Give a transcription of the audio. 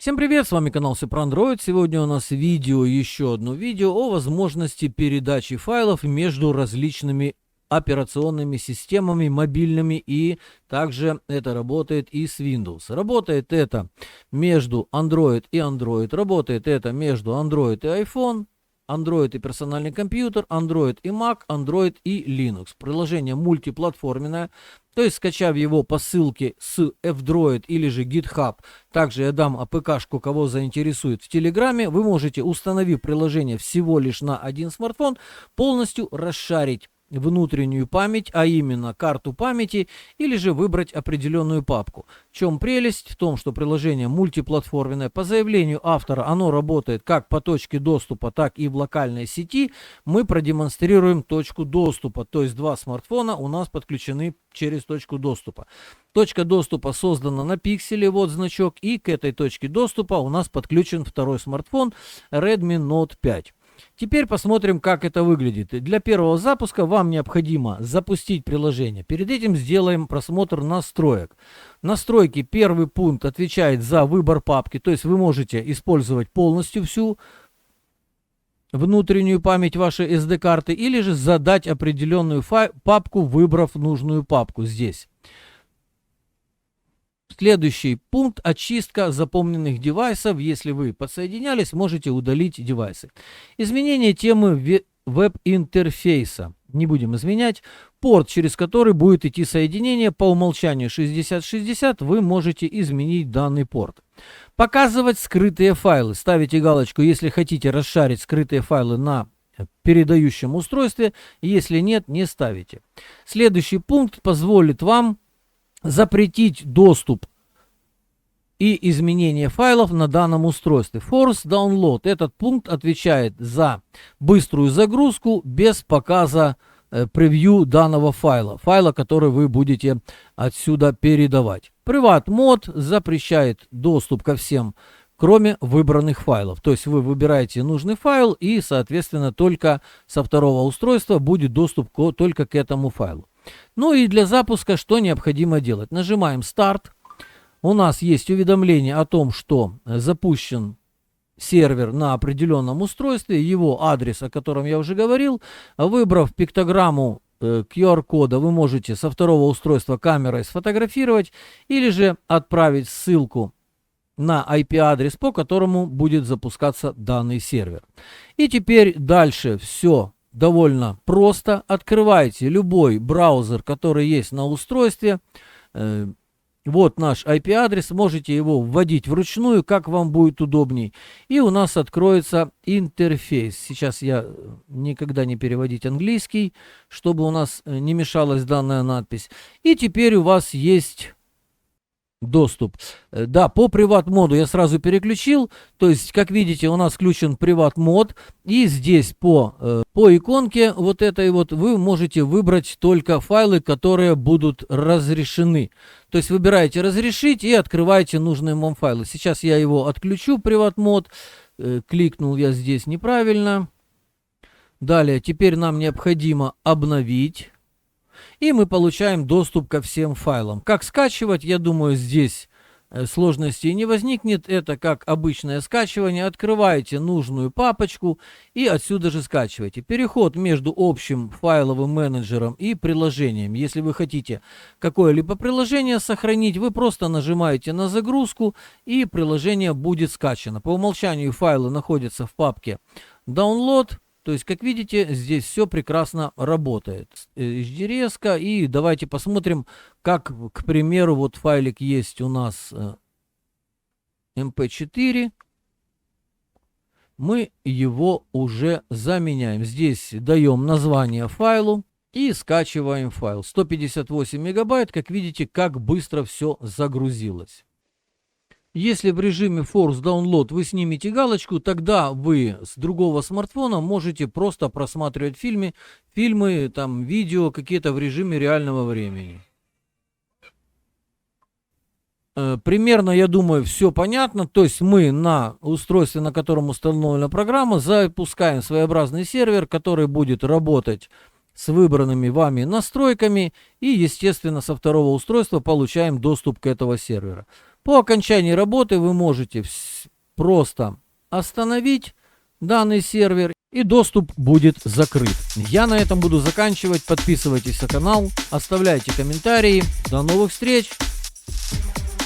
Всем привет, с вами канал Все про Android. Сегодня у нас еще одно видео о возможности передачи файлов между различными операционными системами мобильными, и также это работает и с Windows. Работает это между Android и Android, работает это между Android и iPhone, Android и персональный компьютер, Android и Mac, Android и Linux. Приложение мультиплатформенное, то есть скачав его по ссылке с F-Droid или же GitHub, также я дам АПК-шку, кого заинтересует, в Телеграме, вы можете, установив приложение всего лишь на один смартфон, полностью расшарить внутреннюю память, а именно карту памяти, или же выбрать определенную папку. В чем прелесть? В том, что приложение мультиплатформенное. По заявлению автора оно работает как по точке доступа, так и в локальной сети. Мы продемонстрируем точку доступа, то есть два смартфона у нас подключены через точку доступа. Точка доступа создана на пикселе, вот значок, и к этой точке доступа у нас подключен второй смартфон Redmi Note 5. Теперь посмотрим, как это выглядит. Для первого запуска вам необходимо запустить приложение. Перед этим сделаем просмотр настроек. Настройки, первый пункт отвечает за выбор папки, то есть вы можете использовать полностью всю внутреннюю память вашей SD-карты или же задать определенную папку, выбрав нужную папку здесь. Следующий пункт — очистка запомненных девайсов. Если вы подсоединялись, можете удалить девайсы. Изменение темы веб-интерфейса. Не будем изменять. Порт, через который будет идти соединение, по умолчанию 6060, вы можете изменить данный порт. Показывать скрытые файлы. Ставите галочку, если хотите расшарить скрытые файлы на передающем устройстве. Если нет, не ставите. Следующий пункт позволит вам запретить доступ и изменение файлов на данном устройстве. Force Download. Этот пункт отвечает за быструю загрузку без показа превью данного файла, который вы будете отсюда передавать. Privat Mode запрещает доступ ко всем, кроме выбранных файлов. То есть вы выбираете нужный файл, и, соответственно, только со второго устройства будет доступ только к этому файлу. Ну и для запуска что необходимо делать? Нажимаем старт. У нас есть уведомление о том, что запущен сервер на определенном устройстве, его адрес, о котором я уже говорил. Выбрав пиктограмму QR-кода, вы можете со второго устройства камерой сфотографировать или же отправить ссылку на IP-адрес, по которому будет запускаться данный сервер. И теперь дальше все довольно просто. Открывайте любой браузер, который есть на устройстве. Вот наш IP-адрес. Можете его вводить вручную, как вам будет удобней. И у нас откроется интерфейс. Сейчас я никогда не переводить английский, чтобы у нас не мешалась данная надпись. И теперь у вас есть доступ. Да, по Privat моду я сразу переключил. То есть, как видите, у нас включен Privat мод. И здесь по иконке вот этой вот вы можете выбрать только файлы, которые будут разрешены. То есть выбираете разрешить и открываете нужные вам файлы. Сейчас я его отключу, Privat мод. Кликнул я здесь неправильно. Далее, теперь нам необходимо обновить. И мы получаем доступ ко всем файлам. Как скачивать, я думаю, здесь сложностей не возникнет. Это как обычное скачивание. Открываете нужную папочку и отсюда же скачиваете. Переход между общим файловым менеджером и приложением. Если вы хотите какое-либо приложение сохранить, вы просто нажимаете на загрузку, и приложение будет скачано. По умолчанию файлы находятся в папке Download. То есть, как видите, здесь все прекрасно работает. HD-резко. И давайте посмотрим, как, к примеру, вот файлик есть у нас MP4. Мы его уже заменяем. Здесь даем название файлу и скачиваем файл. 158 мегабайт. Как видите, как быстро все загрузилось. Если в режиме Force Download вы снимете галочку, тогда вы с другого смартфона можете просто просматривать фильмы, там, видео какие-то в режиме реального времени. Примерно, я думаю, все понятно. То есть мы на устройстве, на котором установлена программа, запускаем своеобразный сервер, который будет работать с выбранными вами настройками, и, естественно, со второго устройства получаем доступ к этому серверу. По окончании работы вы можете просто остановить данный сервер, и доступ будет закрыт. Я на этом буду заканчивать. Подписывайтесь на канал, оставляйте комментарии. До новых встреч!